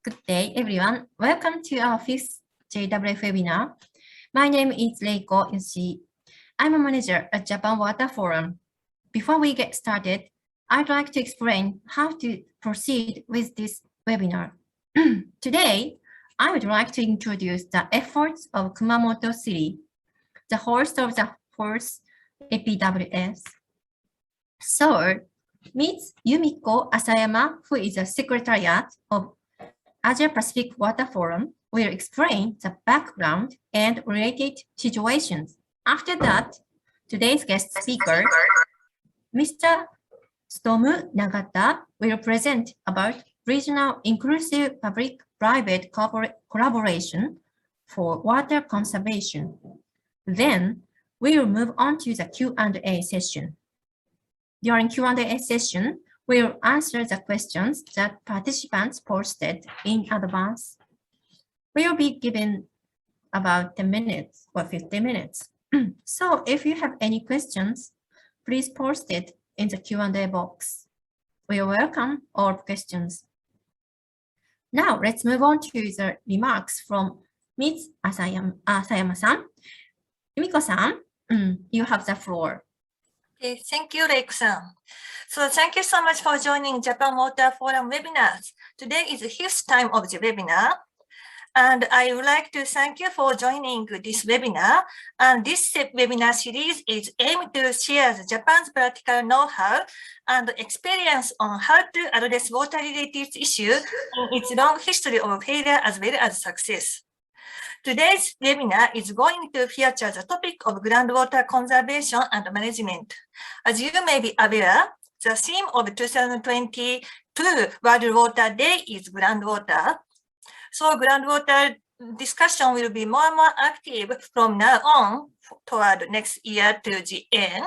Good day, everyone. Welcome to our fifth JWF webinar. My name is Reiko Yoshi. I'm a manager at Japan Water Forum. Before we get started, I'd like to explain how to proceed with this webinar. Today, I would like to introduce the efforts of Kumamoto City, the host of the fourth APWS. Third, Ms. Yumiko Asayama, who is the Secretariat of Asia Pacific Water Forum, will explain the background and related situations. After that, today's guest speaker, Mr. Tsutomu Nagata, will present about regional inclusive public-private collaboration for water conservation. Then, we will move on to the Q&A session. During Q&A session, we will answer the questions that participants posted in advance. We will be given about 10 minutes or 15 minutes. So if you have any questions, please post it in the Q&A box. We welcome all questions. Now let's move on to the remarks from Ms. Asayama-san. Yumiko-san, you have the floor. Okay, thank you, Reiko-san. So thank you so much for joining Japan Water Forum webinars. Today is the fifth time of the webinar. And I would like to thank you for joining this webinar. And this webinar series is aimed to share Japan's practical know-how and experience on how to address water-related issues in its long history of failure as well as success. Today's webinar is going to feature the topic of groundwater conservation and management. As you may be aware, the theme of 2022 World Water Day is groundwater. So groundwater discussion will be more and more active from now on toward next year to the end.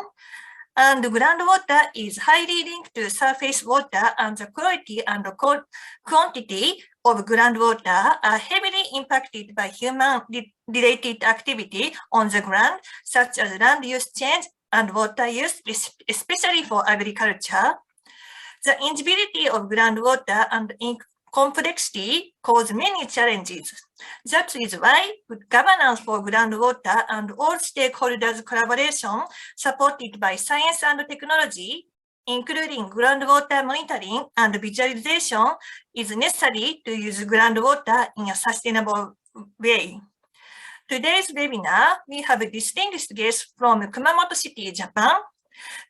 And groundwater is highly linked to surface water, and the quality and quantity of groundwater are heavily impacted by human-related activity on the ground, such as land use change and water use, especially for agriculture. The instability of groundwater and complexity cause many challenges. That is why governance for groundwater and all stakeholders' collaboration supported by science and technology, including groundwater monitoring and visualization, is necessary to use groundwater in a sustainable way. Today's webinar, we have a distinguished guest from Kumamoto City, Japan.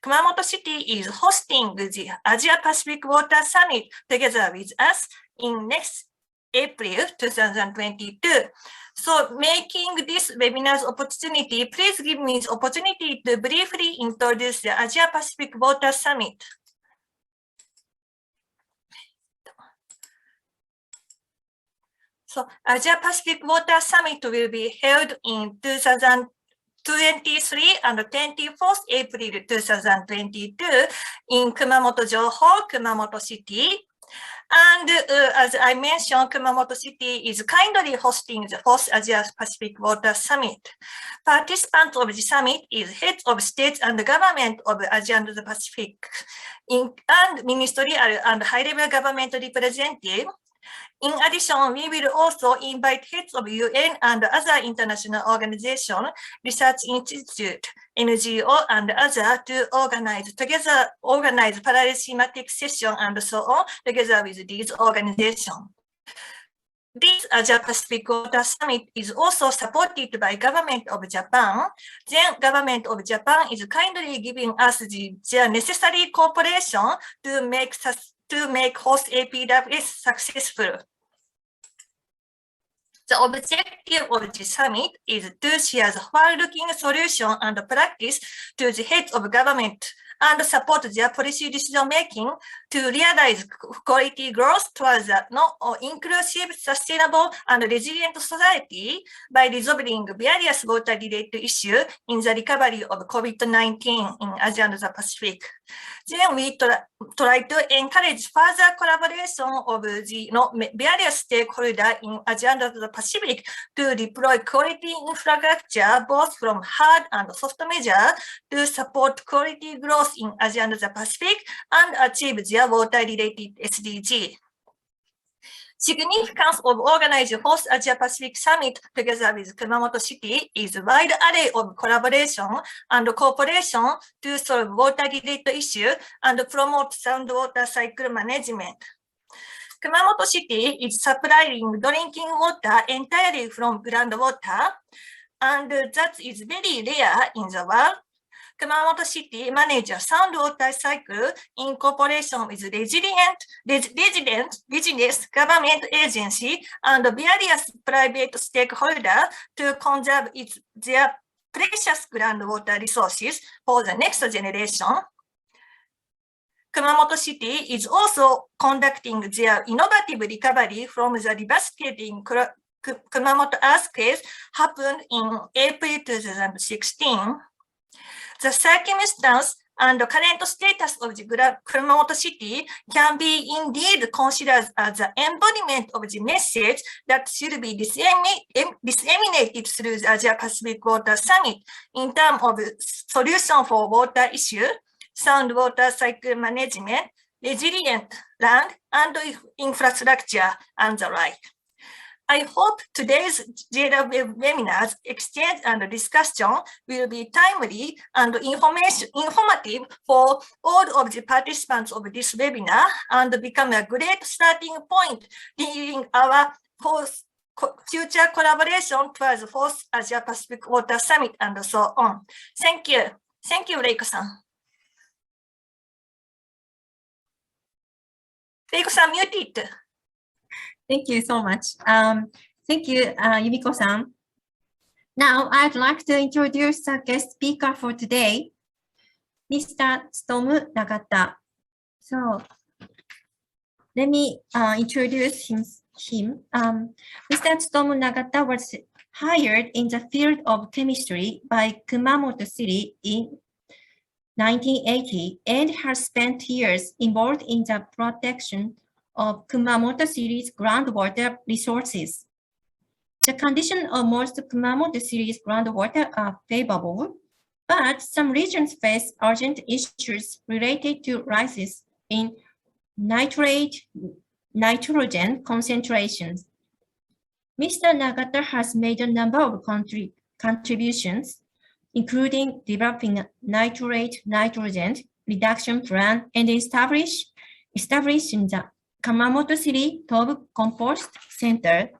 Kumamoto City is hosting the Asia Pacific Water Summit together with us in next April 2022. So making this webinar's opportunity, please give me the opportunity to briefly introduce the Asia Pacific Water Summit. So Asia Pacific Water Summit will be held in 2023 and 24th April 2022 in Kumamoto-Joho, Kumamoto City. And as I mentioned, Kumamoto City is kindly hosting the fourth Asia Pacific Water Summit. Participants of the summit is heads of states and government of Asia and the Pacific, and ministerial and high-level government representatives. In addition, we will also invite heads of UN and other international organizations, research institute, NGO, and others to organize parallel thematic sessions and so on together with these organizations. This Asia Pacific Water Summit is also supported by Government of Japan. Then Government of Japan is kindly giving us the necessary cooperation to make host APWS successful. The objective of the summit is to share the forward-looking solution and practice to the heads of government and support their policy decision-making to realize quality growth towards an inclusive, sustainable, and resilient society by resolving various water-related issues in the recovery of COVID-19 in Asia and the Pacific. Then we try to encourage further collaboration of the various stakeholders in Asia and the Pacific to deploy quality infrastructure both from hard and soft measures to support quality growth in Asia and the Pacific and achieve their water-related SDG. Significance of organizing host Asia-Pacific Summit together with Kumamoto City is a wide array of collaboration and cooperation to solve water grid issue and promote sound water cycle management. Kumamoto City is supplying drinking water entirely from groundwater, and that is very rare in the world. Kumamoto City manages sound water cycle in cooperation with resident, business, government agency, and various private stakeholders to conserve their precious groundwater resources for the next generation. Kumamoto City is also conducting their innovative recovery from the devastating Kumamoto earthquake happened in April 2016. The circumstance and the current status of the Kumamoto City can be indeed considered as the embodiment of the message that should be disseminated through the Asia-Pacific Water Summit in terms of solution for water issue, sound water cycle management, resilient land and infrastructure, and the like. I hope today's JWF webinars exchange and discussion will be timely and informative for all of the participants of this webinar and become a great starting point in our future collaboration towards the 4th Asia-Pacific Water Summit and so on. Thank you. Thank you, Reiko-san. Reiko-san, muted. Thank you so much. Thank you, Yumiko-san. Now, I'd like to introduce the guest speaker for today, Mr. Tsutomu Nagata. So, let me introduce him. Mr. Tsutomu Nagata was hired in the field of chemistry by Kumamoto City in 1980 and has spent years involved in the protection of Kumamoto City's groundwater resources. The condition of most Kumamoto City's groundwater are favorable, but some regions face urgent issues related to rises in nitrogen concentrations. Mr. Nagata has made a number of contributions, including developing a nitrogen reduction plan and establishing the Kumamoto City Tobu Compost Center.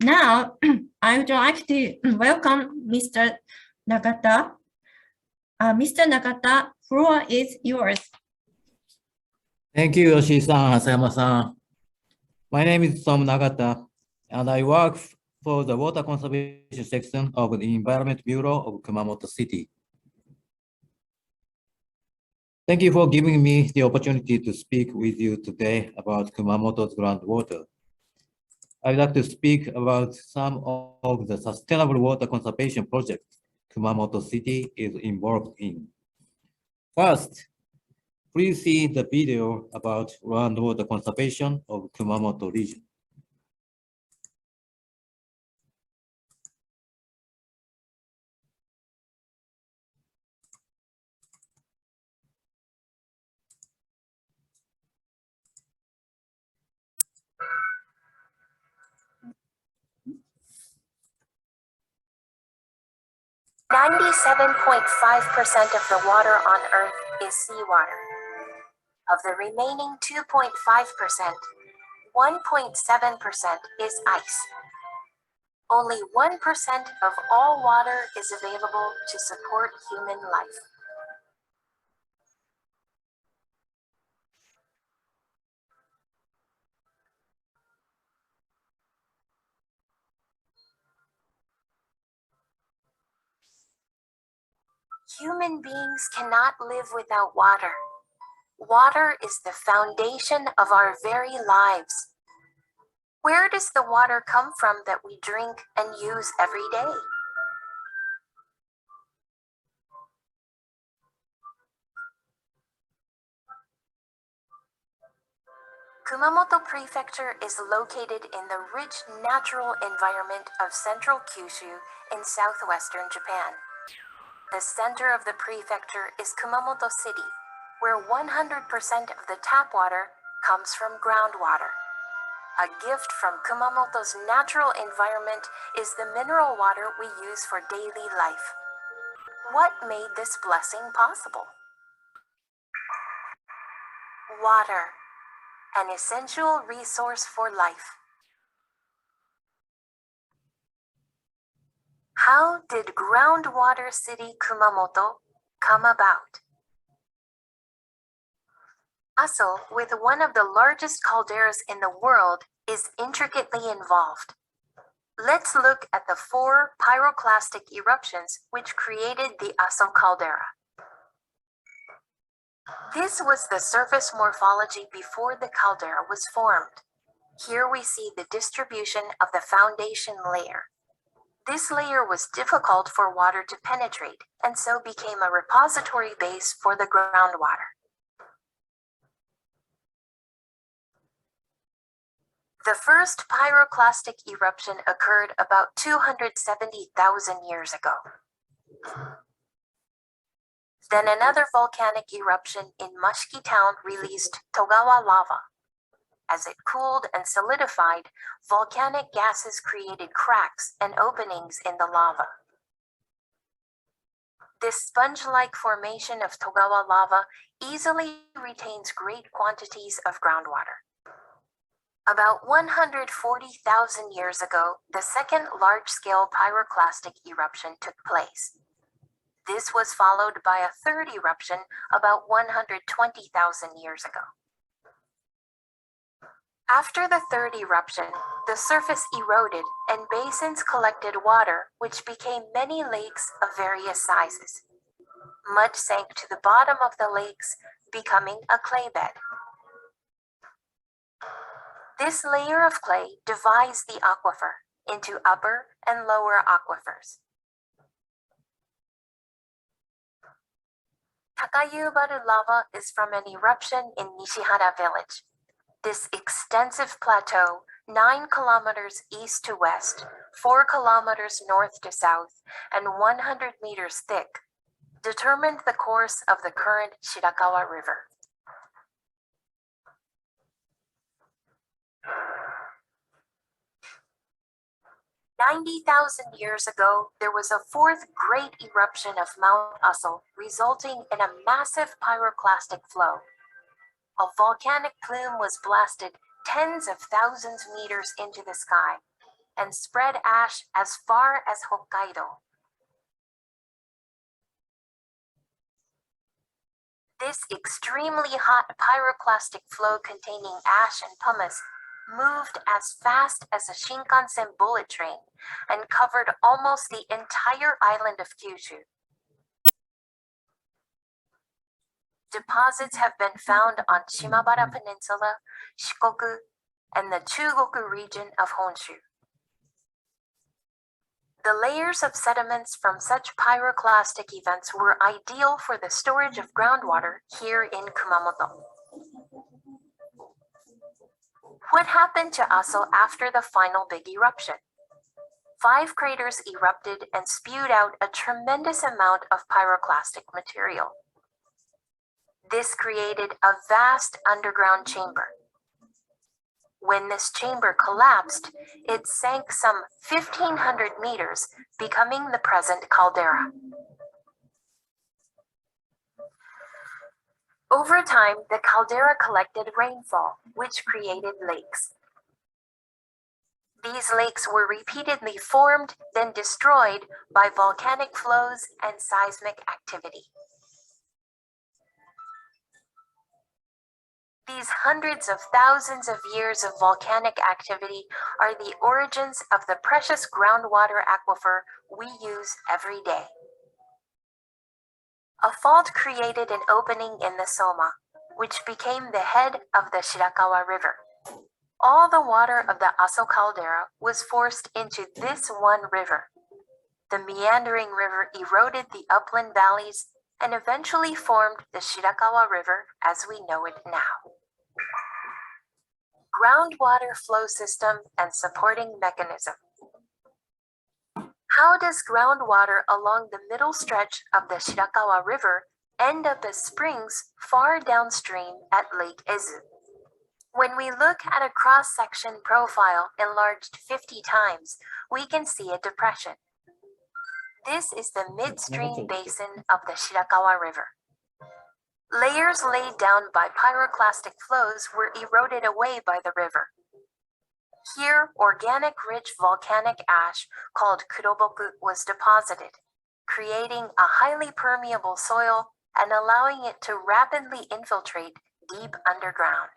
Now, I would like to welcome Mr. Nagata. Mr. Nagata, floor is yours. Thank you, Yoshi-san, Asayama-san. My name is Tsutomu Nagata, and I work for the Water Conservation Section of the Environment Bureau of Kumamoto City. Thank you for giving me the opportunity to speak with you today about Kumamoto's groundwater. I'd like to speak about some of the sustainable water conservation projects Kumamoto City is involved in. First, please see the video about groundwater conservation of Kumamoto region. .5% of the water on Earth is seawater. Of the remaining 2.5%, 1.7% is ice. Only 1% of all water is available to support human life. Human beings cannot live without water. Water is the foundation of our very lives. Where does the water come from that we drink and use every day? Kumamoto Prefecture is located in the rich natural environment of central Kyushu in southwestern Japan. The center of the prefecture is Kumamoto City, where 100% of the tap water comes from groundwater. A gift from Kumamoto's natural environment is the mineral water we use for daily life. What made this blessing possible? Water, an essential resource for life. How did Groundwater City Kumamoto come about? Aso, with one of the largest calderas in the world, is intricately involved. Let's look at the 4 pyroclastic eruptions which created the Aso caldera. This was the surface morphology before the caldera was formed. Here we see the distribution of the foundation layer. This layer was difficult for water to penetrate and so became a repository base for the groundwater. The first pyroclastic eruption occurred about 270,000 years ago. Then another volcanic eruption in Mashiki town released Togawa lava. As it cooled and solidified, volcanic gases created cracks and openings in the lava. This sponge-like formation of Togawa lava easily retains great quantities of groundwater. About 140,000 years ago, the second large-scale pyroclastic eruption took place. This was followed by a third eruption about 120,000 years ago. After the third eruption, the surface eroded and basins collected water, which became many lakes of various sizes. Mud sank to the bottom of the lakes, becoming a clay bed. This layer of clay divides the aquifer into upper and lower aquifers. Takayubaru lava is from an eruption in Nishihara village. This extensive plateau, 9 kilometers east to west, 4 kilometers north to south, and 100 meters thick, determined the course of the current Shirakawa River. "90,000 years ago, there was a fourth great eruption of Mount Aso, resulting in a massive pyroclastic flow. A volcanic plume was blasted tens of thousands of meters into the sky and spread ash as far as Hokkaido. This extremely hot pyroclastic flow containing ash and pumice moved as fast as a Shinkansen bullet train and covered almost the entire island of Kyushu. Deposits have been found on Shimabara Peninsula, Shikoku, and the Chugoku region of Honshu. The layers of sediments from such pyroclastic events were ideal for the storage of groundwater here in Kumamoto. What happened to Aso after the final big eruption? 5 craters erupted and spewed out a tremendous amount of pyroclastic material. This created a vast underground chamber. When this chamber collapsed, it sank some 1,500 meters, becoming the present caldera. Over time, the caldera collected rainfall, which created lakes. These lakes were repeatedly formed, then destroyed by volcanic flows and seismic activity. These hundreds of thousands of years of volcanic activity are the origins of the precious groundwater aquifer we use every day. A fault created an opening in the Soma, which became the head of the Shirakawa River. All the water of the Aso caldera was forced into this one river. The meandering river eroded the upland valleys and eventually formed the Shirakawa River as we know it now. Groundwater flow system and supporting mechanism. How does groundwater along the middle stretch of the Shirakawa River end up as springs far downstream at Lake Ezu? When we look at a cross-section profile enlarged 50 times, we can see a depression. This is the midstream basin of the Shirakawa River. Layers laid down by pyroclastic flows were eroded away by the river. Here, organic-rich volcanic ash called kuroboku was deposited, creating a highly permeable soil and allowing it to rapidly infiltrate deep underground.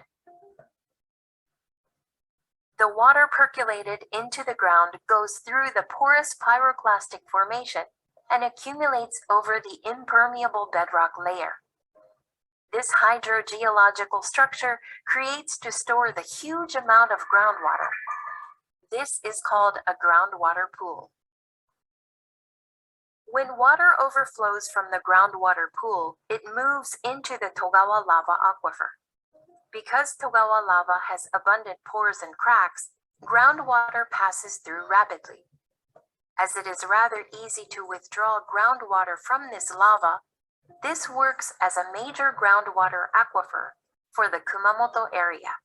The water percolated into the ground goes through the porous pyroclastic formation and accumulates over the impermeable bedrock layer. This hydrogeological structure creates to store the huge amount of groundwater. This is called a groundwater pool. When water overflows from the groundwater pool, it moves into the Togawa lava aquifer. Because Togawa lava has abundant pores and cracks, groundwater passes through rapidly. As it is rather easy to withdraw groundwater from this lava, this works as a major groundwater aquifer for the Kumamoto area.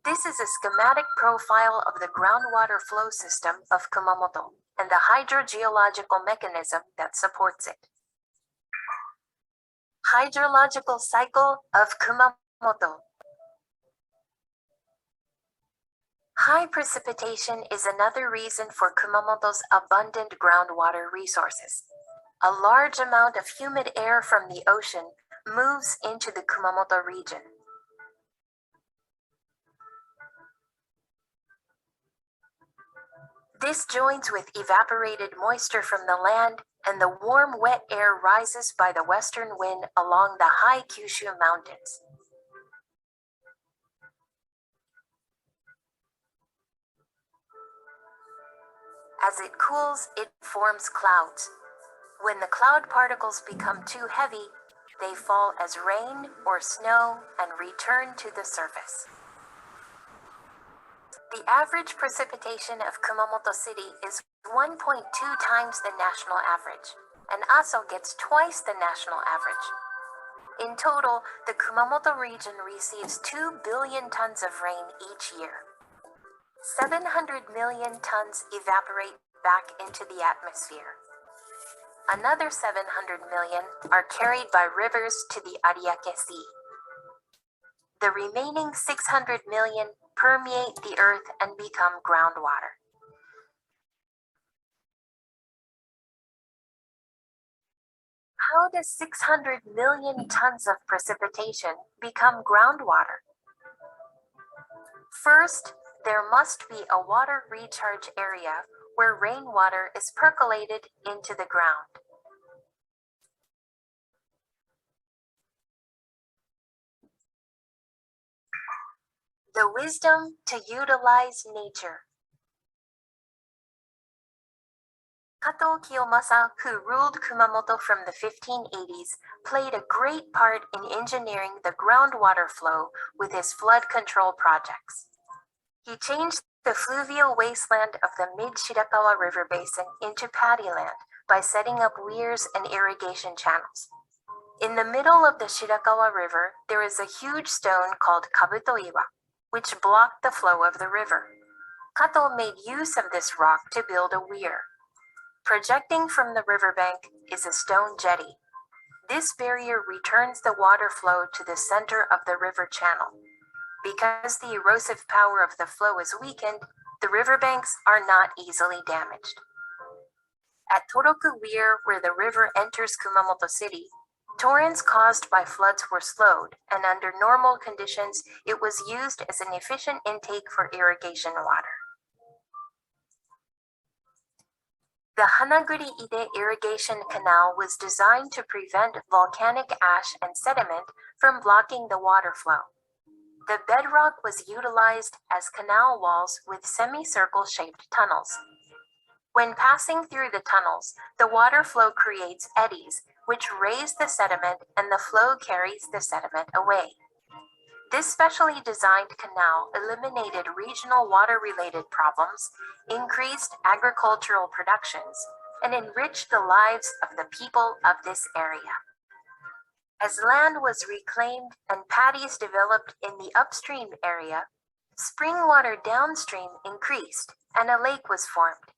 This is a schematic profile of the groundwater flow system of Kumamoto and the hydrogeological mechanism that supports it. Hydrological cycle of Kumamoto. High precipitation is another reason for Kumamoto's abundant groundwater resources. A large amount of humid air from the ocean moves into the Kumamoto region. This joins with evaporated moisture from the land, and the warm, wet air rises by the western wind along the high Kyushu mountains. As it cools, it forms clouds. When the cloud particles become too heavy, they fall as rain or snow and return to the surface. The average precipitation of Kumamoto City is 1.2 times the national average, and Aso gets twice the national average. In total, the Kumamoto region receives 2 billion tons of rain each year. 700 million tons evaporate back into the atmosphere. Another 700 million are carried by rivers to the Ariake Sea. The remaining 600 million permeate the earth and become groundwater. How does 600 million tons of precipitation become groundwater? First, there must be a water recharge area where rainwater is percolated into the ground. The wisdom to utilize nature. Kato Kiyomasa, who ruled Kumamoto from the 1580s, played a great part in engineering the groundwater flow with his flood control projects. He changed the fluvial wasteland of the mid-Shirakawa River basin into paddyland by setting up weirs and irrigation channels. In the middle of the Shirakawa River, there is a huge stone called Kabutoiwa, which blocked the flow of the river. Kato made use of this rock to build a weir. Projecting from the riverbank is a stone jetty. This barrier returns the water flow to the center of the river channel. Because the erosive power of the flow is weakened, the riverbanks are not easily damaged. At Toroku Weir, where the river enters Kumamoto City, torrents caused by floods were slowed, and under normal conditions, it was used as an efficient intake for irrigation water. The Hanaguri-Ide irrigation canal was designed to prevent volcanic ash and sediment from blocking the water flow. The bedrock was utilized as canal walls with semicircle shaped tunnels. When passing through the tunnels, the water flow creates eddies, which raise the sediment, and the flow carries the sediment away. This specially designed canal eliminated regional water-related problems, increased agricultural productions, and enriched the lives of the people of this area. As land was reclaimed and paddies developed in the upstream area, spring water downstream increased and a lake was formed.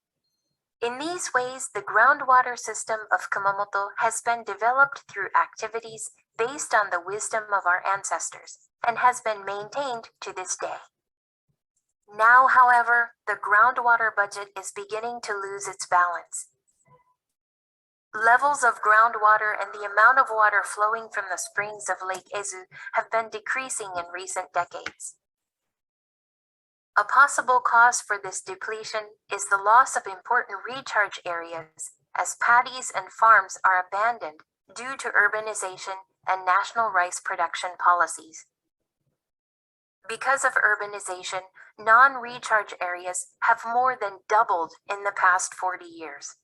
In these ways, the groundwater system of Kumamoto has been developed through activities based on the wisdom of our ancestors and has been maintained to this day. Now, however, the groundwater budget is beginning to lose its balance. Levels of groundwater and the amount of water flowing from the springs of Lake Ezu have been decreasing in recent decades. A possible cause for this depletion is the loss of important recharge areas, as paddies and farms are abandoned due to urbanization and national rice production policies. Because of urbanization, non-recharge areas have more than doubled in the past 40 years.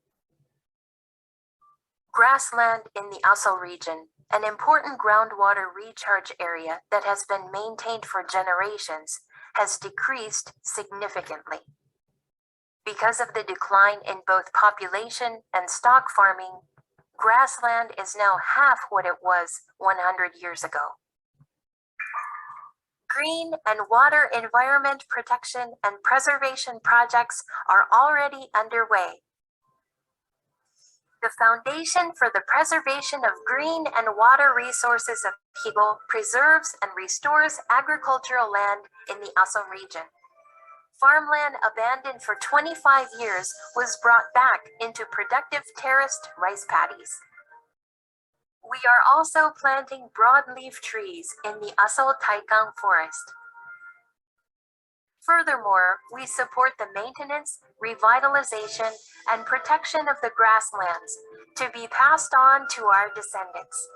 Grassland in the Aso region, an important groundwater recharge area that has been maintained for generations, has decreased significantly. Because of the decline in both population and stock farming, grassland is now half what it was 100 years ago. Green and water environment protection and preservation projects are already underway. The Foundation for the Preservation of Green and Water Resources of Higo preserves and restores agricultural land in the Aso region. Farmland abandoned for 25 years was brought back into productive terraced rice paddies. We are also planting broadleaf trees in the Aso Taikan forest. Furthermore, we support the maintenance, revitalization, and protection of the grasslands to be passed on to our descendants.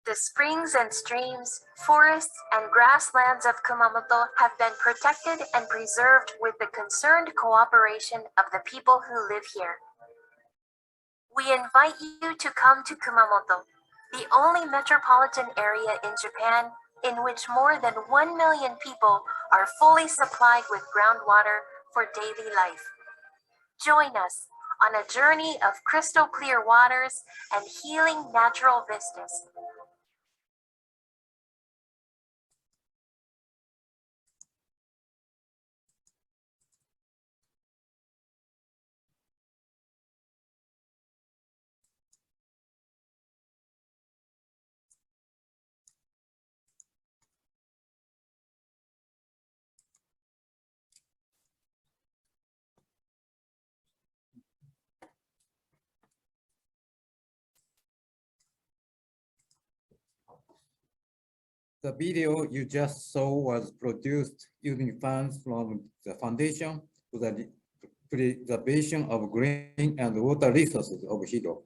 The springs and streams, forests, and grasslands of Kumamoto have been protected and preserved with the concerned cooperation of the people who live here. We invite you to come to Kumamoto, the only metropolitan area in Japan in which more than 1 million people are fully supplied with groundwater for daily life. Join us on a journey of crystal clear waters and healing natural vistas. The video you just saw was produced using funds from the Foundation for the Preservation of Green and Water Resources of Higo,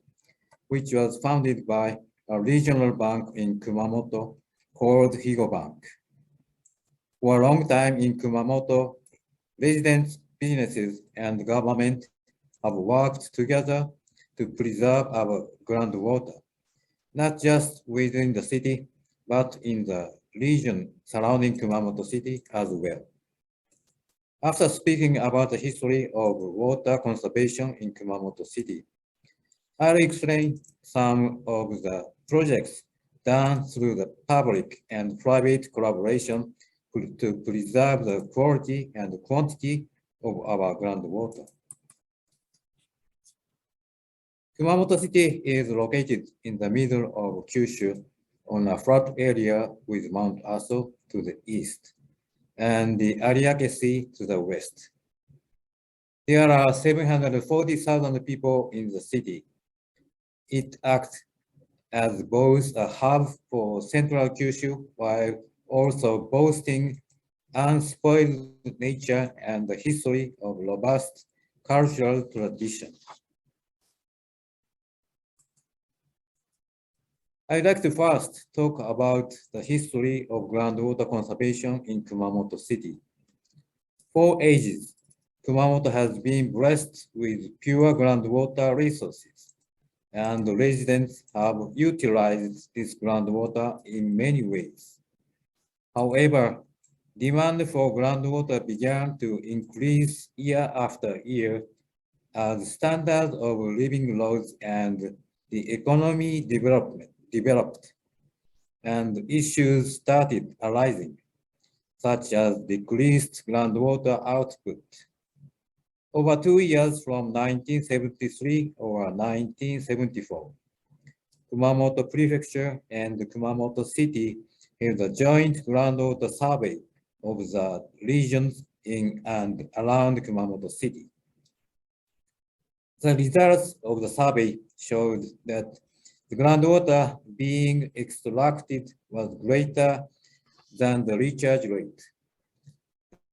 which was founded by a regional bank in Kumamoto called Higo Bank. For a long time in Kumamoto, residents, businesses, and government have worked together to preserve our groundwater, not just within the city, but in the region surrounding Kumamoto City as well. After speaking about the history of water conservation in Kumamoto City, I'll explain some of the projects done through the public and private collaboration to preserve the quality and quantity of our groundwater. Kumamoto City is located in the middle of Kyushu on a flat area with Mount Aso to the east and the Ariake Sea to the west. There are 740,000 people in the city. It acts as both a hub for central Kyushu while also boasting unspoiled nature and the history of robust cultural tradition. I'd like to first talk about the history of groundwater conservation in Kumamoto City. For ages, Kumamoto has been blessed with pure groundwater resources, and residents have utilized this groundwater in many ways. However, demand for groundwater began to increase year after year as standards of living rose and the economy developed and issues started arising, such as decreased groundwater output. Over 2 years from 1973 or 1974, Kumamoto Prefecture and Kumamoto City held a joint groundwater survey of the regions in and around Kumamoto City. The results of the survey showed that the groundwater being extracted was greater than the recharge rate.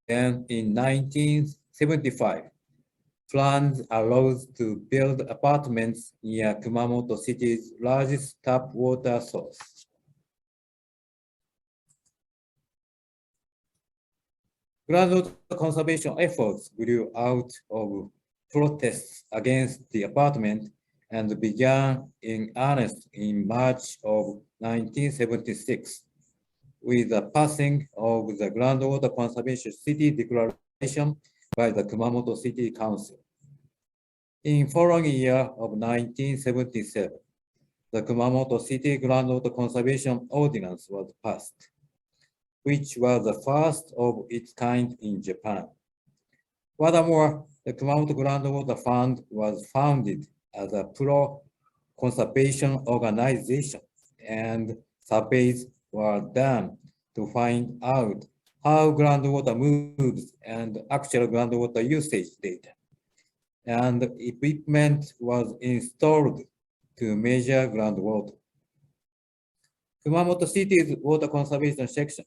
Then in 1975, plans arose to build apartments near Kumamoto City's largest tap water source. Groundwater conservation efforts grew out of protests against the apartment and began in earnest in March of 1976 with the passing of the Groundwater Conservation City Declaration by the Kumamoto City Council. In following year of 1977, the Kumamoto City Groundwater Conservation Ordinance was passed, which was the first of its kind in Japan. Furthermore, the Kumamoto Groundwater Fund was founded as a pro-conservation organization, and surveys were done to find out how groundwater moves and actual groundwater usage data. And equipment was installed to measure groundwater. Kumamoto City's water conservation section,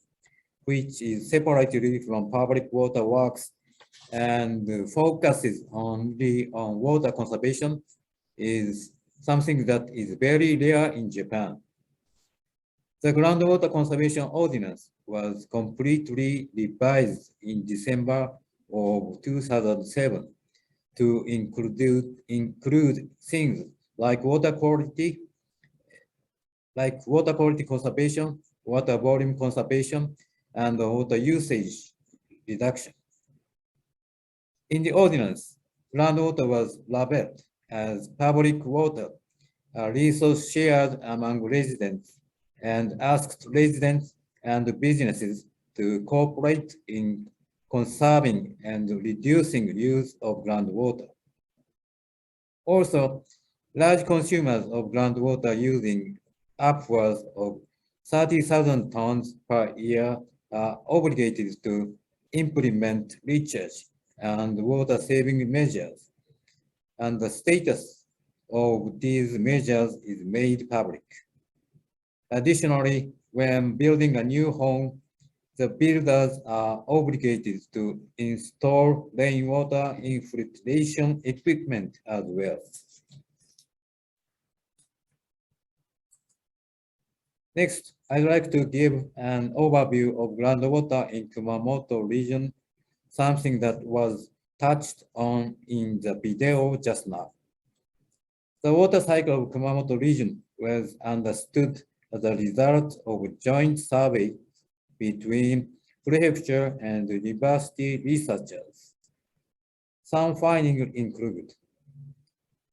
which is separated from public water works and focuses only on water conservation, is something that is very rare in Japan. The Groundwater Conservation Ordinance was completely revised in December of 2007 to include things like water quality conservation, water volume conservation, and water usage reduction. In the ordinance, groundwater was labeled as public water, a resource shared among residents, and asked residents and businesses to cooperate in conserving and reducing use of groundwater. Also, large consumers of groundwater using upwards of 30,000 tons per year are obligated to implement recharge and water saving measures, and the status of these measures is made public. Additionally, when building a new home, the builders are obligated to install rainwater infiltration equipment as well. Next, I'd like to give an overview of groundwater in Kumamoto region, something that was touched on in the video just now. The water cycle of Kumamoto region was understood as a result of a joint survey between prefecture and university researchers. Some findings include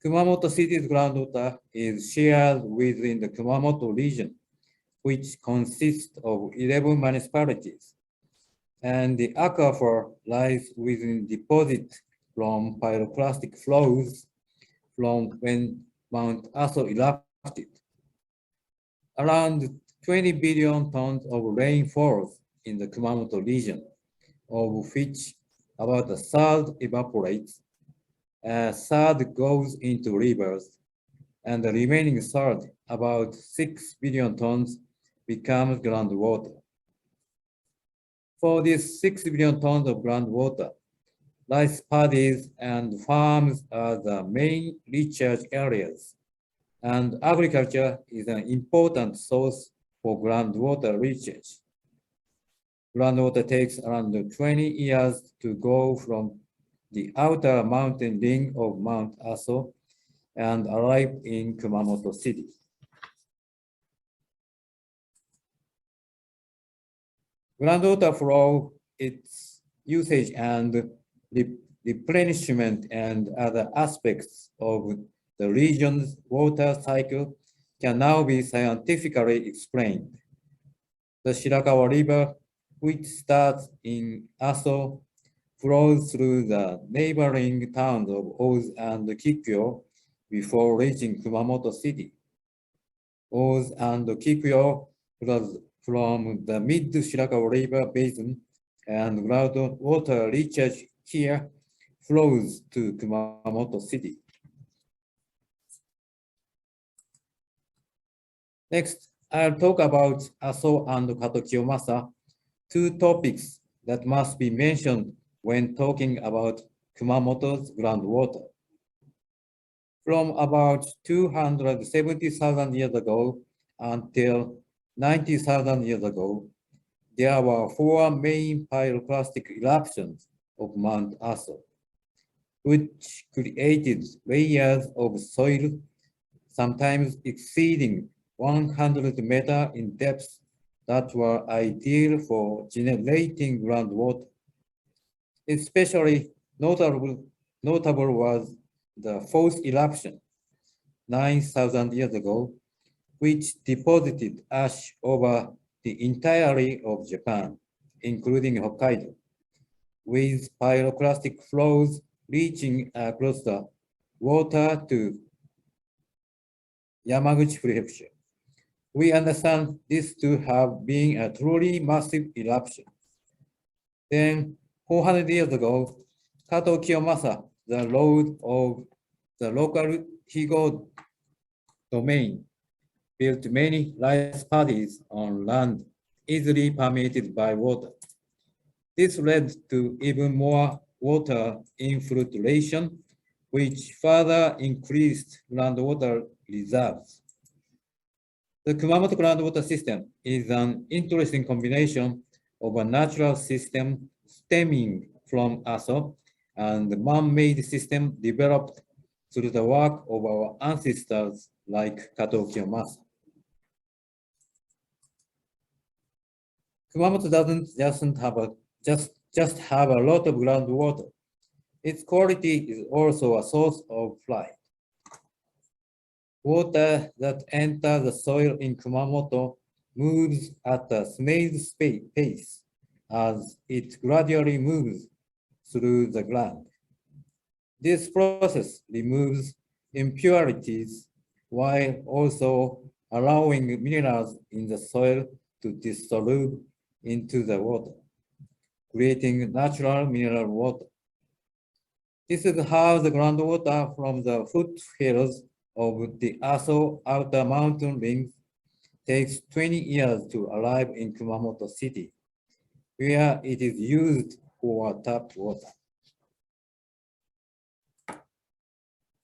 Kumamoto City's groundwater is shared within the Kumamoto region, which consists of 11 municipalities, and the aquifer lies within deposit from pyroclastic flows from when Mount Aso erupted. Around 20 billion tons of rain falls in the Kumamoto region, of which about a third evaporates, a third goes into rivers, and the remaining third, about 6 billion tons, becomes groundwater. For these 6 billion tons of groundwater, rice paddies and farms are the main recharge areas, and agriculture is an important source for groundwater recharge. Groundwater takes around 20 years to go from the outer mountain ring of Mount Aso and arrive in Kumamoto City. Groundwater flow, its usage and replenishment and other aspects of the region's water cycle can now be scientifically explained. The Shirakawa River, which starts in Aso, flows through the neighboring towns of Oz and Kikyo before reaching Kumamoto City. Oz and Kikyo flows from the mid-Shirakawa River basin, and groundwater recharge here flows to Kumamoto City. Next, I'll talk about Aso and Kato Kiyomasa, two topics that must be mentioned when talking about Kumamoto's groundwater. From about 270,000 years ago until 90,000 years ago, there were 4 main pyroclastic eruptions of Mount Aso, which created layers of soil, sometimes exceeding 100 meters in depth, that were ideal for generating groundwater. Especially notable was the fourth eruption 9,000 years ago, which deposited ash over the entirety of Japan, including Hokkaido, with pyroclastic flows reaching across the water to Yamaguchi Prefecture. We understand this to have been a truly massive eruption. Then, 400 years ago, Kato Kiyomasa, the lord of the local Higo domain, built many rice paddies on land easily permeated by water. This led to even more water infiltration, which further increased groundwater reserves. The Kumamoto groundwater system is an interesting combination of a natural system stemming from Aso and the man-made system developed through the work of our ancestors like Kato Kiyomasa. Kumamoto doesn't just have a lot of groundwater. Its quality is also a source of pride. Water that enters the soil in Kumamoto moves at a snail's pace as it gradually moves through the ground. This process removes impurities while also allowing minerals in the soil to dissolve into the water, creating natural mineral water. This is how the groundwater from the foothills of the Aso outer mountain rings takes 20 years to arrive in Kumamoto City, where it is used for tap water.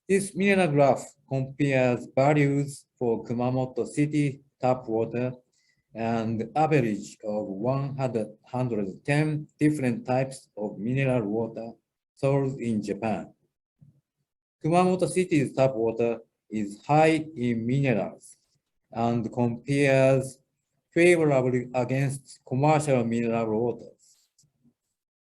This mineral graph compares values for Kumamoto City tap water and average of 110 different types of mineral water sourced in Japan. Kumamoto City's tap water is high in minerals and compares favorably against commercial mineral waters.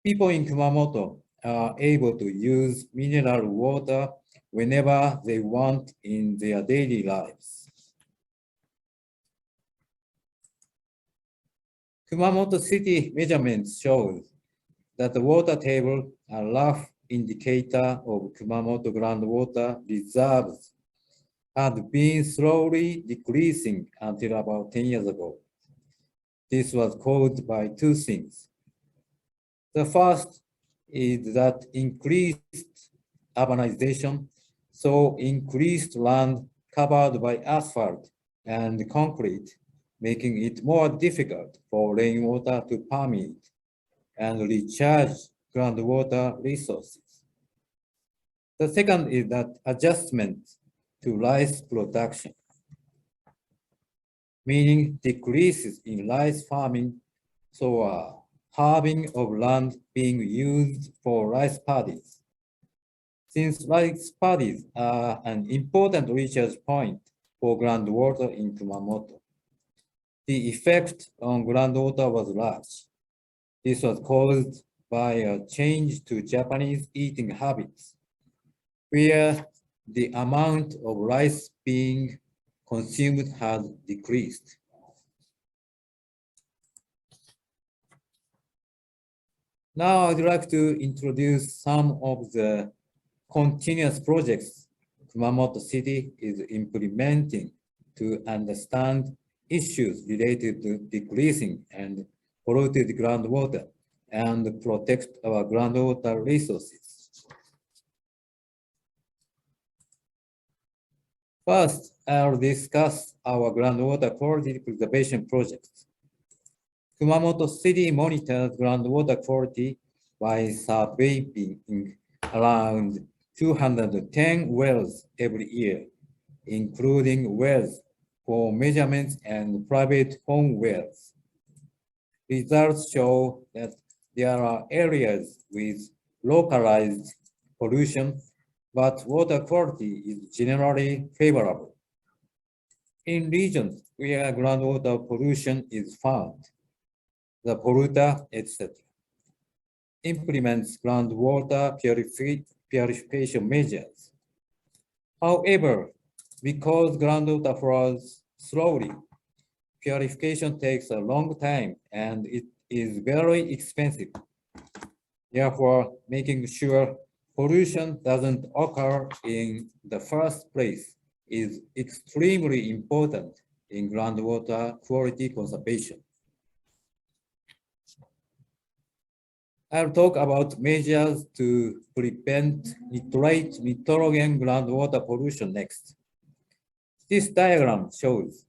People in Kumamoto are able to use mineral water whenever they want in their daily lives. Kumamoto City measurements show that the water table, a rough indicator of Kumamoto groundwater reserves, had been slowly decreasing until about 10 years ago. This was caused by two things. The first is that increased urbanization saw increased land covered by asphalt and concrete, making it more difficult for rainwater to permeate and recharge groundwater resources. The second is that adjustment to rice production, meaning decreases in rice farming, so a halving of land being used for rice paddies. Since rice paddies are an important recharge point for groundwater in Kumamoto, the effect on groundwater was large. This was caused by a change to Japanese eating habits, where the amount of rice being consumed has decreased. Now I'd like to introduce some of the continuous projects Kumamoto City is implementing to understand issues related to decreasing and polluted groundwater and protect our groundwater resources. First, I'll discuss our groundwater quality preservation projects. Kumamoto City monitors groundwater quality by surveying around 210 wells every year, including wells for measurements and private home wells. Results show that there are areas with localized pollution, but water quality is generally favorable. In regions where groundwater pollution is found, the polluter, etc., implements groundwater purification measures. However, because groundwater flows slowly, purification takes a long time and it is very expensive. Therefore, making sure pollution doesn't occur in the first place is extremely important in groundwater quality conservation. I'll talk about measures to prevent nitrogen groundwater pollution next. This diagram shows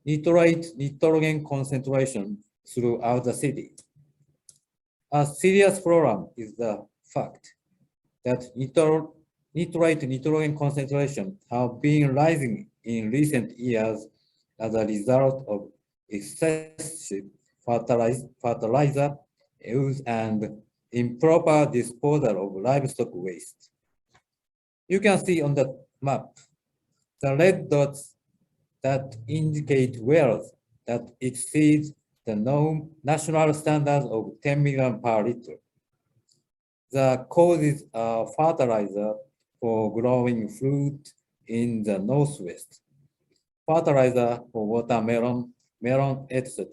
nitrogen concentration throughout the city. A serious problem is the fact that nitrogen concentration have been rising in recent years as a result of excessive fertilizer use and improper disposal of livestock waste. You can see on the map the red dots that indicate wells that exceed the national standards of 10 million per liter. The causes are fertilizer for growing fruit in the northwest, fertilizer for watermelon, melon, etc.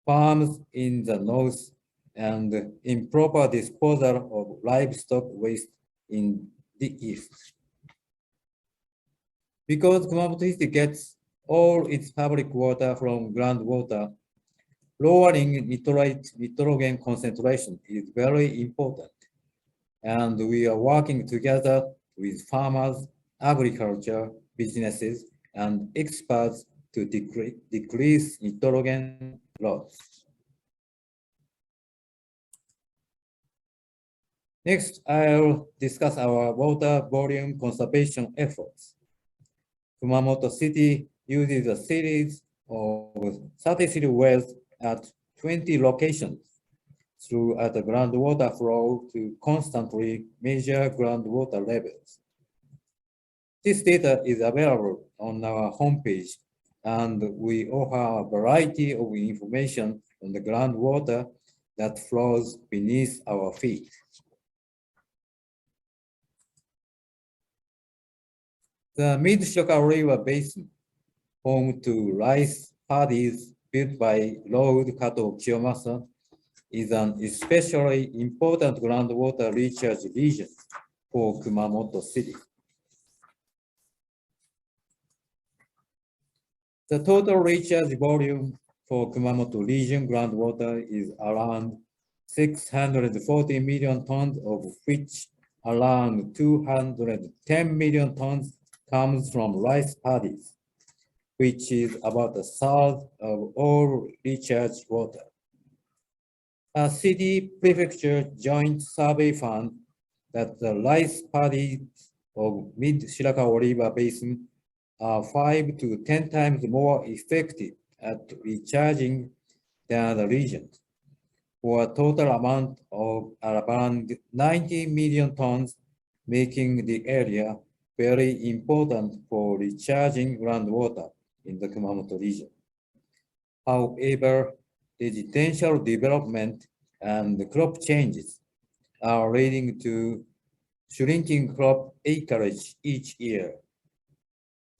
Farms in the north, and improper disposal of livestock waste in the east. Because Kumamoto City gets all its public water from groundwater, lowering nitrogen concentration is very important. And we are working together with farmers, agriculture, businesses, and experts to decrease nitrogen loss. Next, I'll discuss our water volume conservation efforts. Kumamoto City uses a series of 33 wells at 20 locations throughout the groundwater flow to constantly measure groundwater levels. This data is available on our homepage, and we offer a variety of information on the groundwater that flows beneath our feet. The Mid-Shirakawa River Basin, home to rice paddies built by Lord Kato Kiyomasa, is an especially important groundwater recharge region for Kumamoto City. The total recharge volume for Kumamoto region groundwater is around 640 million tons, of which around 210 million tons comes from rice paddies, which is about a third of all recharge water. A city prefecture joint survey found that the rice paddies of Mid-Shirakawa River Basin are 5 to 10 times more effective at recharging than the region, for a total amount of around 90 million tons, making the area very important for recharging groundwater in the Kumamoto region. However, residential development and crop changes are leading to shrinking crop acreage each year.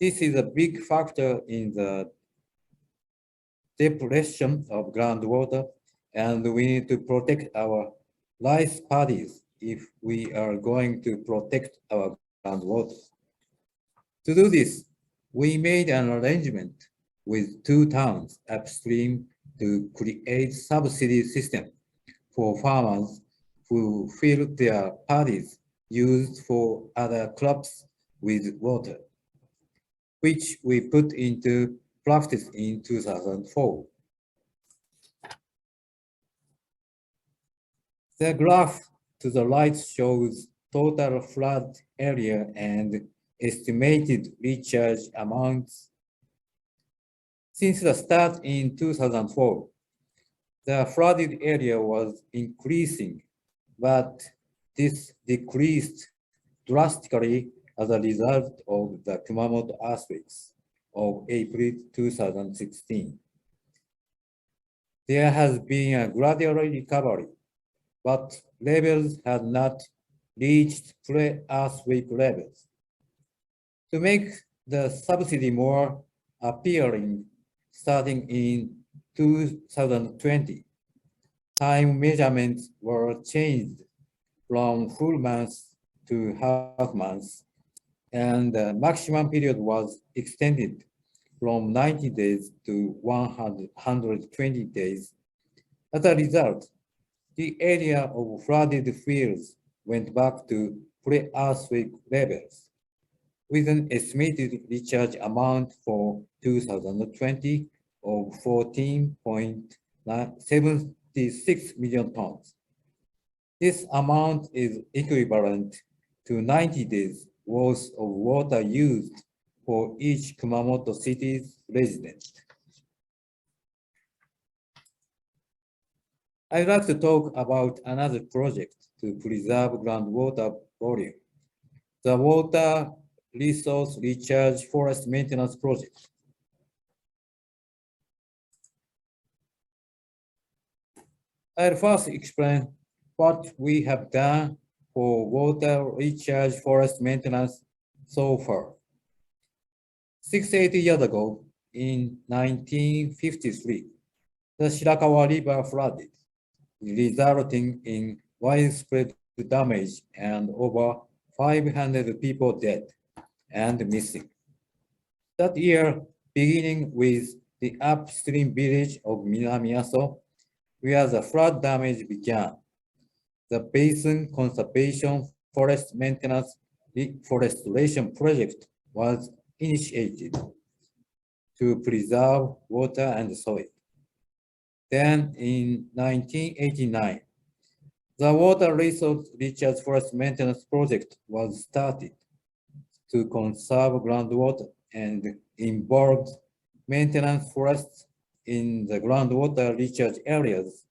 This is a big factor in the depletion of groundwater, and we need to protect our rice paddies if we are going to protect our groundwater. To do this, we made an arrangement with 2 towns upstream to create subsidy system for farmers who fill their paddies used for other crops with water, which we put into practice in 2004. The graph to the right shows total flood area and estimated recharge amounts. Since the start in 2004, the flooded area was increasing, but this decreased drastically as a result of the Kumamoto earthquakes of April 2016. There has been a gradual recovery, but levels had not reached pre-earthquake levels. To make the subsidy more appealing, starting in 2020, time measurements were changed from full months to half months, and the maximum period was extended from 90 days to 120 days. As a result, the area of flooded fields went back to pre-earthquake levels, with an estimated recharge amount for 2020 of 14.76 million tons. This amount is equivalent to 90 days worth of water used for each Kumamoto City's resident. I'd like to talk about another project to preserve groundwater volume, the Water Resource Recharge Forest Maintenance Project. I'll first explain what we have done for water recharge forest maintenance so far. 68 years ago, in 1953, the Shirakawa River flooded, resulting in widespread damage and over 500 people dead and missing. That year, beginning with the upstream village of Minamiaso, where the flood damage began, the Basin Conservation Forest Maintenance Reforestation Project was initiated to preserve water and soil. Then in 1989, the Water Resource Recharge Forest Maintenance Project was started to conserve groundwater and involved maintenance forests in the groundwater recharge areas.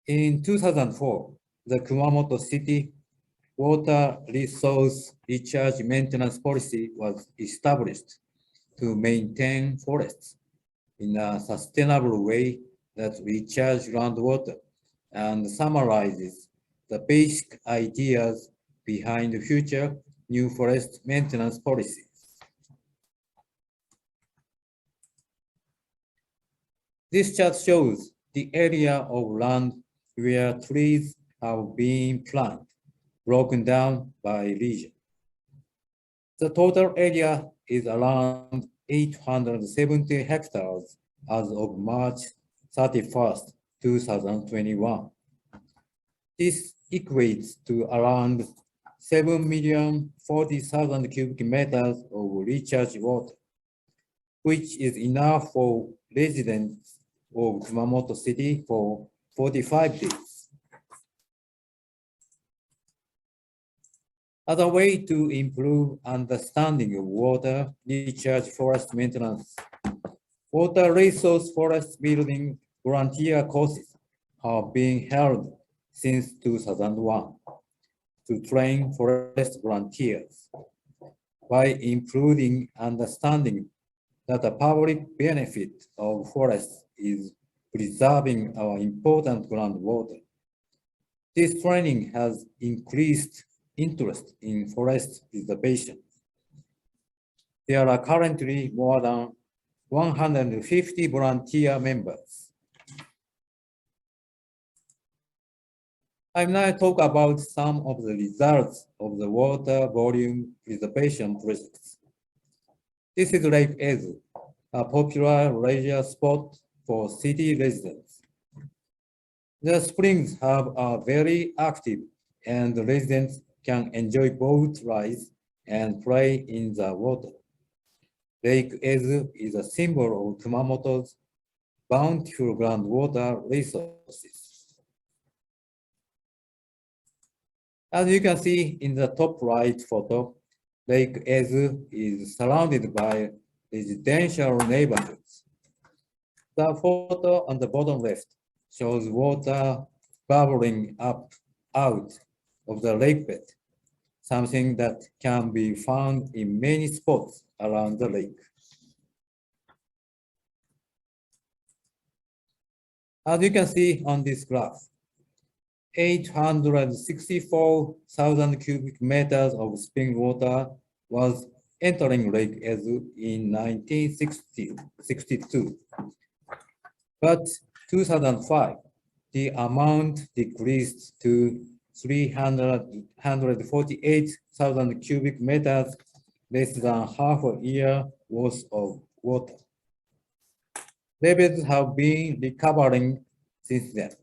In 2004, the Kumamoto City Water Resource Recharge Maintenance Policy was established to maintain forests in a sustainable way that recharge groundwater and summarizes the basic ideas behind the future new forest maintenance policies. This chart shows the area of land where trees have been planted, broken down by region. The total area is around 870 hectares as of March 31st, 2021. This equates to around 7,040,000 cubic meters of recharge water, which is enough for residents of Kumamoto City for 45 days. As a way to improve understanding of water recharge forest maintenance, water resource forest building volunteer courses have been held since 2001 to train forest volunteers. By improving understanding that the public benefit of forests is preserving our important groundwater, This training has increased interest in forest preservation. There are currently more than 150 volunteer members. I will now talk about some of the results of the water volume preservation projects. This is Lake Ezu, a popular leisure spot for city residents. The springs are very active and the residents can enjoy boat rides and play in the water. Lake Ezu is a symbol of Kumamoto's bountiful groundwater resources. As you can see in the top right photo, Lake Ezu is surrounded by residential neighborhoods. The photo on the bottom left shows water bubbling up out of the lake bed, something that can be found in many spots around the lake. As you can see on this graph, 864,000 cubic meters of spring water was entering Lake Ezu in 1962. But 2005, the amount decreased to 348,000 cubic meters, less than half a year worth of water. Levels have been recovering since then,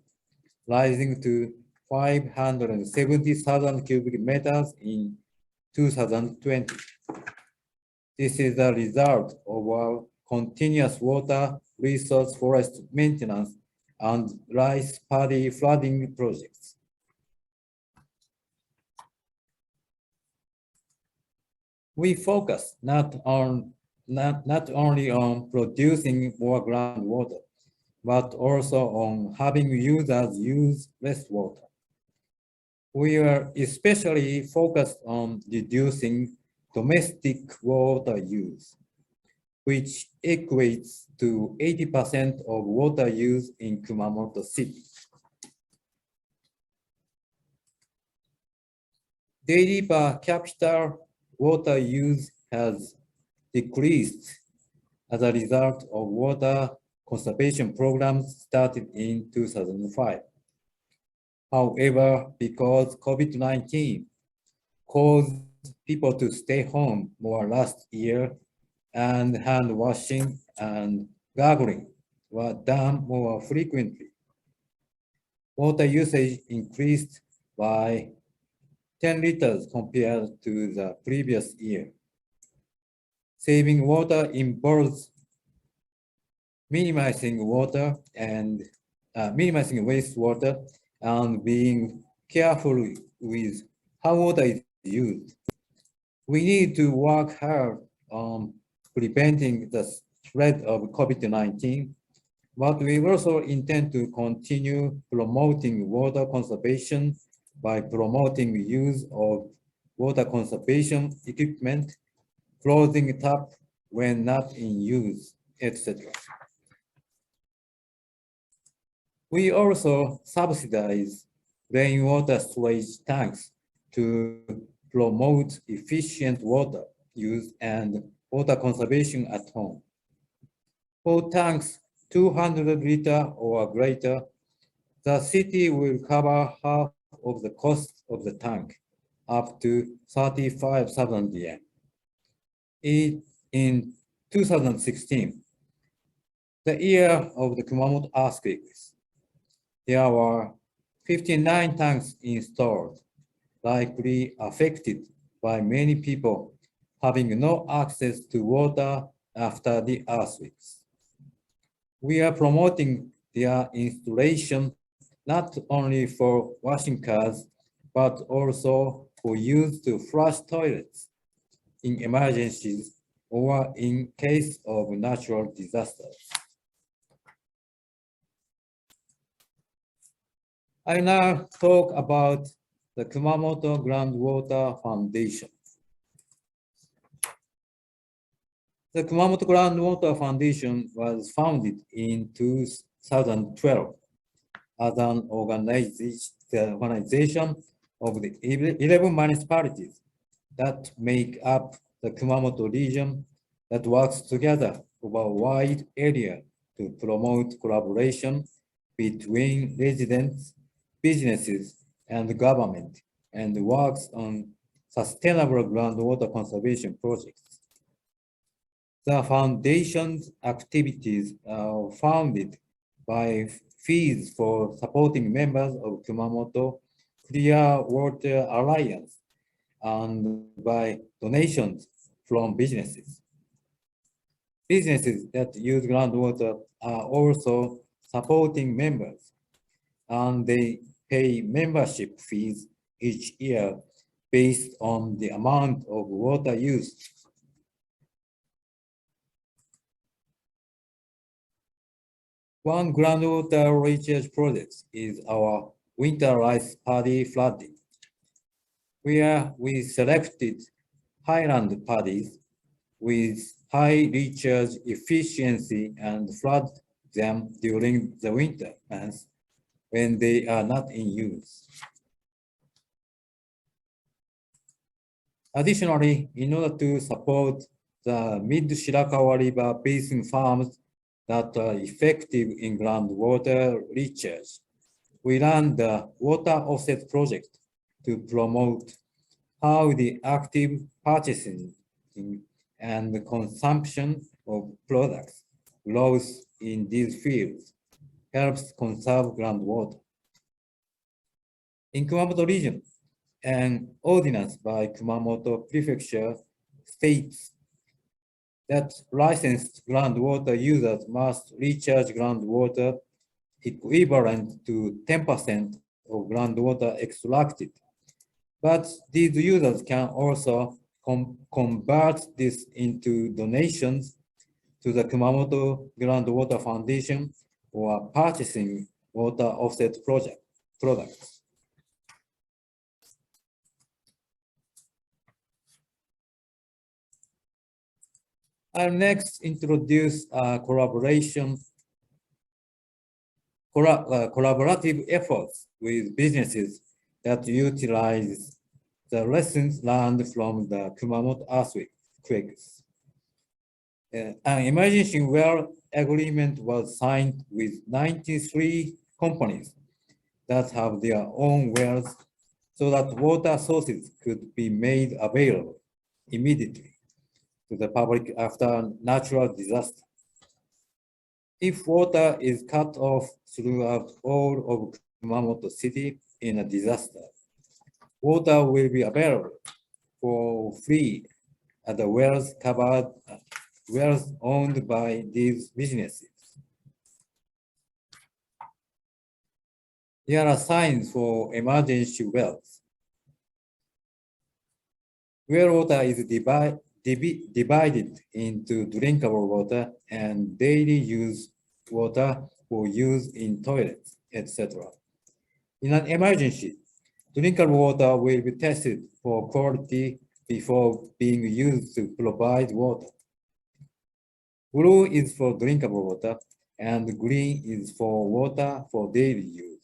rising to 570,000 cubic meters in 2020. This is the result of our continuous water resource forest maintenance and rice paddy flooding projects. We focus not only on producing more groundwater, but also on having users use less water. We are especially focused on reducing domestic water use, which equates to 80% of water use in Kumamoto City. Daily per capita water use has decreased as a result of water conservation programs started in 2005. However, because COVID-19 caused people to stay home more last year and hand washing and gargling were done more frequently, water usage increased by 10 liters compared to the previous year. Saving water involves minimizing water and minimizing wastewater and being careful with how water is used. We need to work hard on preventing the spread of COVID-19, but we also intend to continue promoting water conservation by promoting use of water conservation equipment, closing tap when not in use, etc. We also subsidize rainwater storage tanks to promote efficient water use and water conservation at home. For tanks 200 liter or greater, the city will cover half of the cost of the tank, up to 35,000 yen. In 2016, the year of the Kumamoto earthquakes, there were 59 tanks installed, likely affected by many people having no access to water after the earthquakes. We are promoting their installation not only for washing cars, but also for use to flush toilets in emergencies or in case of natural disasters. I now talk about the Kumamoto Groundwater Foundation. The Kumamoto Groundwater Foundation was founded in 2012 as an the organization of the 11 municipalities that make up the Kumamoto region that works together over a wide area to promote collaboration between residents, businesses, and government, and works on sustainable groundwater conservation projects. The foundation's activities are funded by fees for supporting members of Kumamoto Clear Water Alliance and by donations from businesses. Businesses that use groundwater are also supporting members, and they pay membership fees each year based on the amount of water used. One groundwater recharge project is our winter rice paddy flooding, where we selected highland paddies with high recharge efficiency and flood them during the winter months when they are not in use. Additionally, in order to support the Mid-Shirakawa River basin farms that are effective in groundwater recharge, we ran the water offset project to promote how the active purchasing and the consumption of products grows in these fields helps conserve groundwater. In Kumamoto region, an ordinance by Kumamoto Prefecture states that licensed groundwater users must recharge groundwater equivalent to 10% of groundwater extracted. But these users can also convert this into donations to the Kumamoto Groundwater Foundation or purchasing water offset products. I'll next introduce collaborative efforts with businesses that utilize the lessons learned from the Kumamoto earthquakes. An emergency well agreement was signed with 93 companies that have their own wells so that water sources could be made available immediately to the public after natural disaster. If water is cut off throughout all of Kumamoto City in a disaster, water will be available for free at the wells owned by these businesses. There are signs for emergency wells. Well water is divided into drinkable water and daily use water for use in toilets, etc. In an emergency, drinkable water will be tested for quality before being used to provide water. Blue is for drinkable water and green is for water for daily use.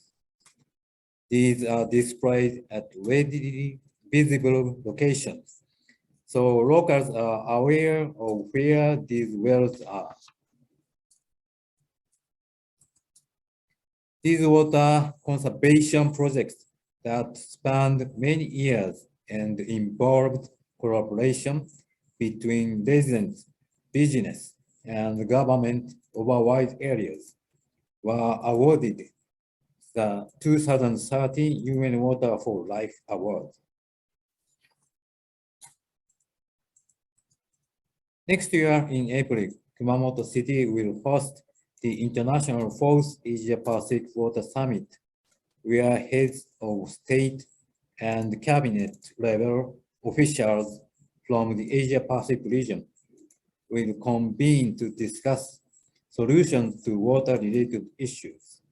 These are displayed at readily visible locations, so locals are aware of where these wells are. These water conservation projects that spanned many years and involved collaboration between residents, business, and government over wide areas were awarded the 2013 UN Water for Life Award. Next year in April, Kumamoto City will host the International 4th Asia Pacific Water Summit, where heads of state and cabinet level officials from the Asia Pacific region will convene to discuss solutions to water-related issues.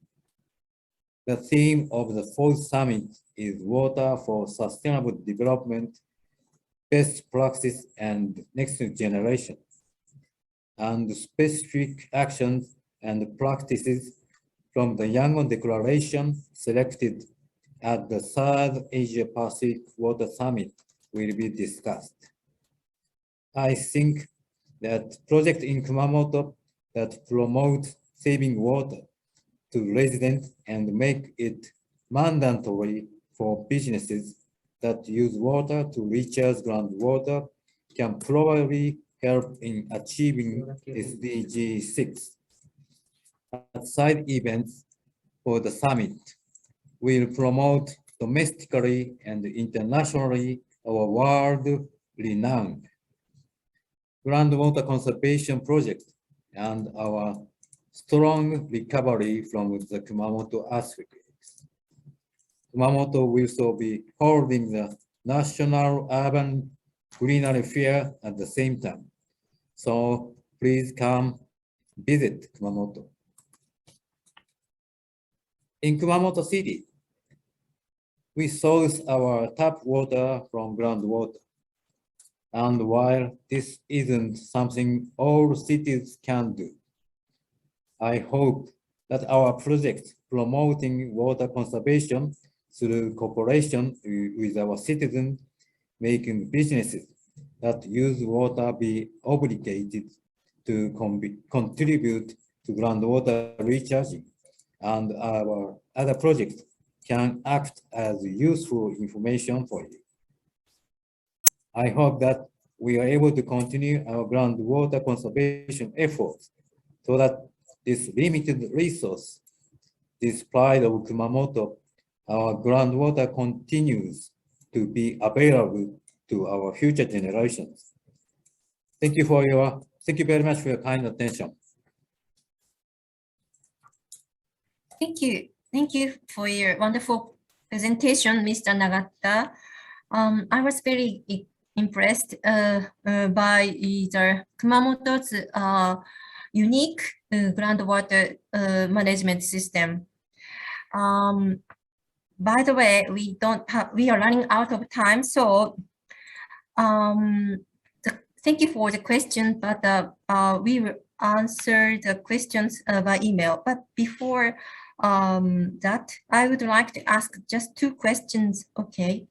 The theme of the 4th summit is water for sustainable development, best practice, and next generation, and specific actions and practices from the Yangon Declaration selected at the third Asia Pacific Water Summit will be discussed. I think that projects in Kumamoto that promote saving water to residents and make it mandatory for businesses that use water to recharge groundwater can probably help in achieving SDG 6. Side events for the summit will promote domestically and internationally our world-renowned groundwater conservation project and our strong recovery from the Kumamoto earthquakes. Kumamoto will also be holding the National Urban Greenery Fair at the same time. So please come visit Kumamoto. In Kumamoto City, we source our tap water from groundwater. And while this isn't something all cities can do, I hope that our project promoting water conservation through cooperation with our citizens, making businesses that use water be obligated to contribute to groundwater recharging, and our other projects can act as useful information for you. I hope that we are able to continue our groundwater conservation efforts so that this limited resource, this pride of Kumamoto, our groundwater continues to be available to our future generations. Thank you very much for your kind attention. Thank you. Thank you for your wonderful presentation, Mr. Nagata. I was very impressed by the Kumamoto's unique groundwater management system. By the way, we are running out of time, so thank you for the question, but we will answer the questions by email. But before that, I would like to ask just 2 questions. Okay,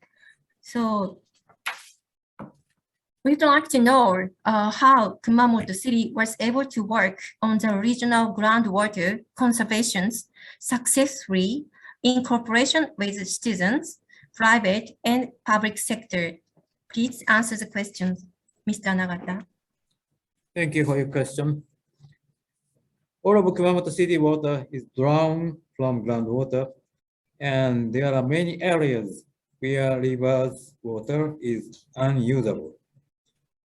so we'd like to know how Kumamoto City was able to work on the regional groundwater conservations successfully in cooperation with citizens, private and public sector. Please answer the questions, Mr. Nagata. Thank you for your question. All of Kumamoto City water is drawn from groundwater, and there are many areas where rivers water is unusable.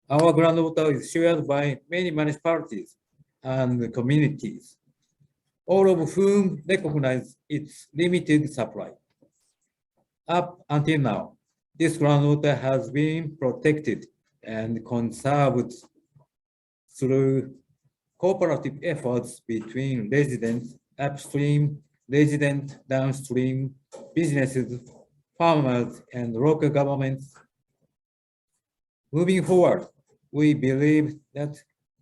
Our groundwater is shared by many municipalities and communities, all of whom recognize its limited supply. Up until now, this groundwater has been protected and conserved through cooperative efforts between residents upstream, residents downstream, businesses, farmers, and local governments. Moving forward, we believe that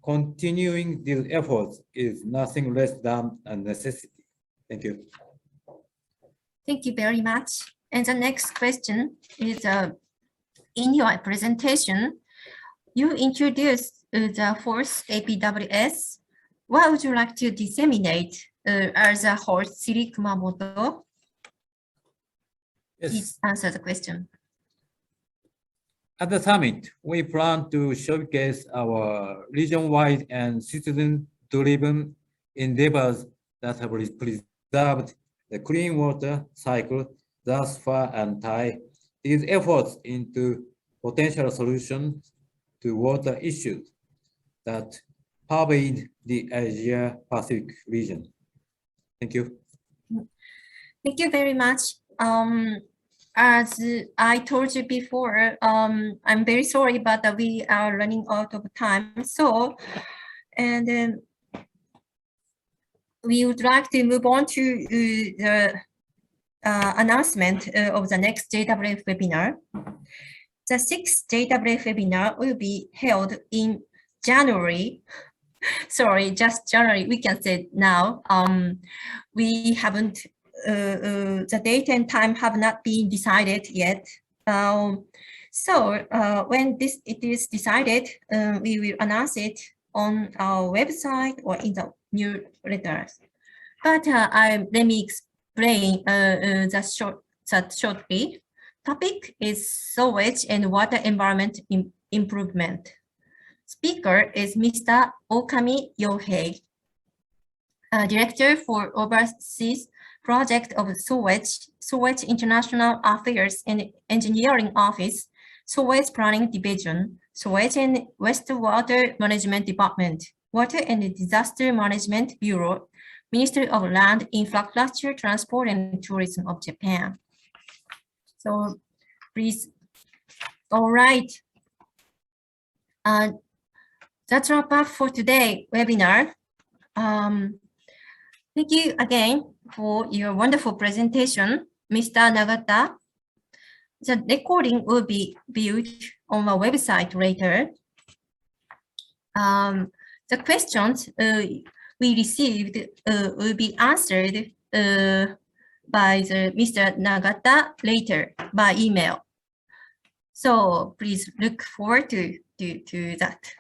continuing these efforts is nothing less than a necessity. Thank you. Thank you very much. And the next question is, in your presentation, you introduced the fourth APWS. What would you like to disseminate as a host city Kumamoto? Yes. Please answer the question. At the summit, we plan to showcase our region-wide and citizen-driven endeavors that have preserved the clean water cycle thus far and tie these efforts into potential solutions to water issues that pervade the Asia-Pacific region. Thank you. Thank you very much. As I told you before, I'm very sorry, but we are running out of time. So, and then we would like to move on to the announcement of the next JWF webinar. The 6th JWF webinar will be held in January. Sorry, just January, we can say now. We haven't the date and time have not been decided yet. So when it is decided, we will announce it on our website or in the newsletters. But let me explain that shortly. Topic is sewage and water environment improvement. Speaker is Mr. Okami Yohei, Director for Overseas Project of Sewage International Affairs and Engineering Office, Sewage Planning Division, Sewage and Wastewater Management Department, Water and Disaster Management Bureau, Ministry of Land, Infrastructure, Transport and Tourism of Japan. So please, all right. That's wrap up for today's webinar. Thank you again for your wonderful presentation, Mr. Nagata. The recording will be viewed on our website later. The questions we received will be answered by Mr. Nagata later by email. So please look forward to that.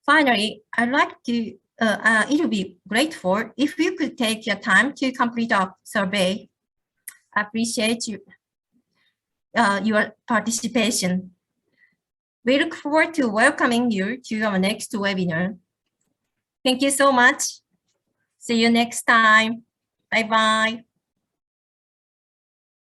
Finally, I'd like to, it will be grateful if you could take your time to complete our survey. I appreciate your participation. We look forward to welcoming you to our next webinar. Thank you so much. See you next time. Bye-bye.